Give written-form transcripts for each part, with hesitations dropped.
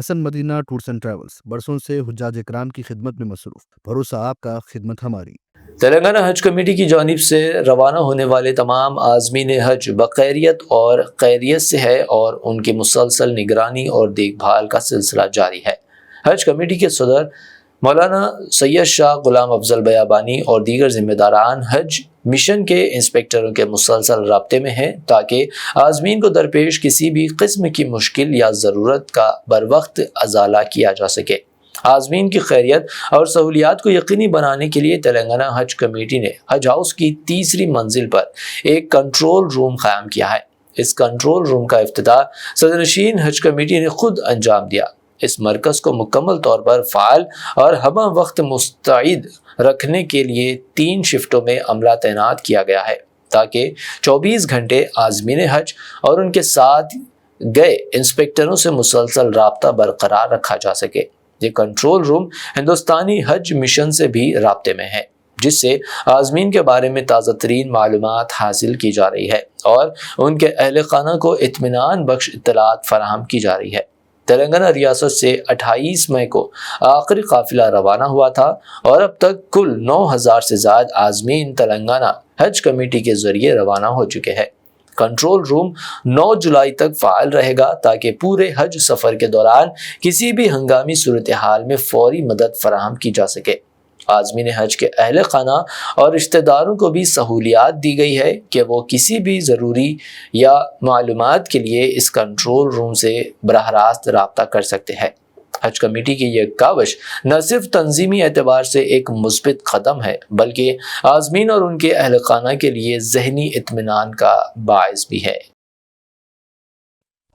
Hasan Madina tours and travels برسوں سے حجاج اکرام کی خدمت میں مصروف، بھروسہ آپ کا، خدمت ہماری۔ تلنگانہ حج کمیٹی کی جانب سے روانہ ہونے والے تمام عازمین حج بخیریت اور خیریت سے ہے اور ان کی مسلسل نگرانی اور دیکھ بھال کا سلسلہ جاری ہے۔ حج کمیٹی کے صدر مولانا سید شاہ غلام افضل بیابانی اور دیگر ذمہ داران حج مشن کے انسپکٹروں کے مسلسل رابطے میں ہیں تاکہ عازمین کو درپیش کسی بھی قسم کی مشکل یا ضرورت کا بروقت ازالہ کیا جا سکے۔ عازمین کی خیریت اور سہولیات کو یقینی بنانے کے لیے تلنگانہ حج کمیٹی نے حج ہاؤس کی تیسری منزل پر ایک کنٹرول روم قائم کیا ہے۔ اس کنٹرول روم کا افتتاح صدرنشین حج کمیٹی نے خود انجام دیا۔ اس مرکز کو مکمل طور پر فعال اور ہمہ وقت مستعد رکھنے کے لیے 3 شفٹوں میں عملہ تعینات کیا گیا ہے تاکہ 24 گھنٹے عازمین حج اور ان کے ساتھ گئے انسپکٹروں سے مسلسل رابطہ برقرار رکھا جا سکے۔ یہ کنٹرول روم ہندوستانی حج مشن سے بھی رابطے میں ہے، جس سے عازمین کے بارے میں تازہ ترین معلومات حاصل کی جا رہی ہے اور ان کے اہل خانہ کو اطمینان بخش اطلاعات فراہم کی جا رہی ہے۔ تلنگانہ ریاست سے 28 مئی کو آخری قافلہ روانہ ہوا تھا اور اب تک کل 9000 سے زائد عازمین تلنگانہ حج کمیٹی کے ذریعے روانہ ہو چکے ہیں۔ کنٹرول روم 9 جولائی تک فعال رہے گا تاکہ پورے حج سفر کے دوران کسی بھی ہنگامی صورتحال میں فوری مدد فراہم کی جا سکے۔ عازمین حج کے اہل خانہ اور رشتہ داروں کو بھی سہولیات دی گئی ہے کہ وہ کسی بھی ضروری یا معلومات کے لیے اس کنٹرول روم سے براہ راست رابطہ کر سکتے ہیں۔ حج کمیٹی کی یہ کاوش نہ صرف تنظیمی اعتبار سے ایک مثبت قدم ہے بلکہ عازمین اور ان کے اہل خانہ کے لیے ذہنی اطمینان کا باعث بھی ہے۔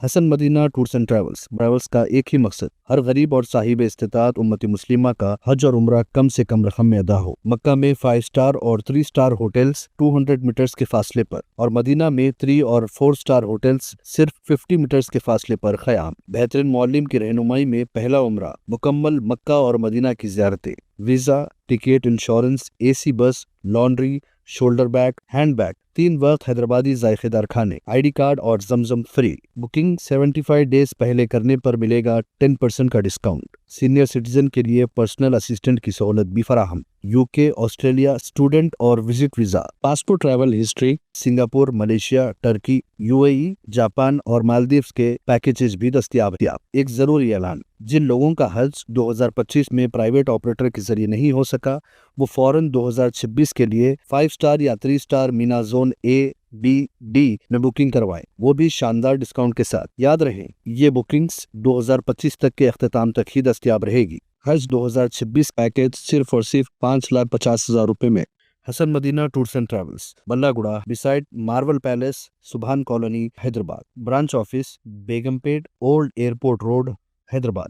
حسن مدینہ ٹورس اینڈ ٹریولز کا ایک ہی مقصد، ہر غریب اور صاحب استطاعت امت مسلمہ کا حج اور عمرہ کم سے کم رقم میں ادا ہو۔ مکہ میں 5 اسٹار اور 3 اسٹار ہوٹلز 200 میٹرز کے فاصلے پر اور مدینہ میں 3 اور 4 اسٹار ہوٹلز صرف 50 میٹرز کے فاصلے پر قیام۔ بہترین معلم کی رہنمائی میں پہلا عمرہ، مکمل مکہ اور مدینہ کی زیارتیں، visa, ticket, insurance, A C bus, laundry, shoulder bag, hand bag, 3 وقت حیدرآبادی ذائقے دار کھانے، ID کارڈ اور زمزم فری۔ بکنگ 75 ڈیز پہلے کرنے پر ملے گا 10% کا ڈسکاؤنٹ۔ سینئر سٹیزن کے لیے پرسنل اسسٹنٹ کی سہولت بھی فراہم۔ UK، آسٹریلیا اسٹوڈنٹ اور visit visa, passport, travel history, Singapore, Malaysia, Turkey, UAE، Japan اور مالدیوز کے پیکیجز بھی دستیاب۔ ایک ضروری اعلان، جن لوگوں کا حج 2025 میں پرائیویٹ آپریٹر کے ذریعے نہیں ہو سکا وہ فوراً 2026 کے لیے 5 اسٹار یا 3 star Mina zone A، B، D میں بکنگ کروائیں، وہ بھی شاندار ڈسکاؤنٹ کے ساتھ۔ یاد رہے یہ بکنگز 2025 تک کے اختتام تک ہی دستیاب رہے گی۔ حج 2026 پیکیج صرف اور صرف 5,50,000 روپے میں۔ Hasan Madina tours and travels, بلہ گڑھا، beside Marvel Palace, Subhan colony, Hyderabad. Branch office Begumpet, old airport road, Hyderabad.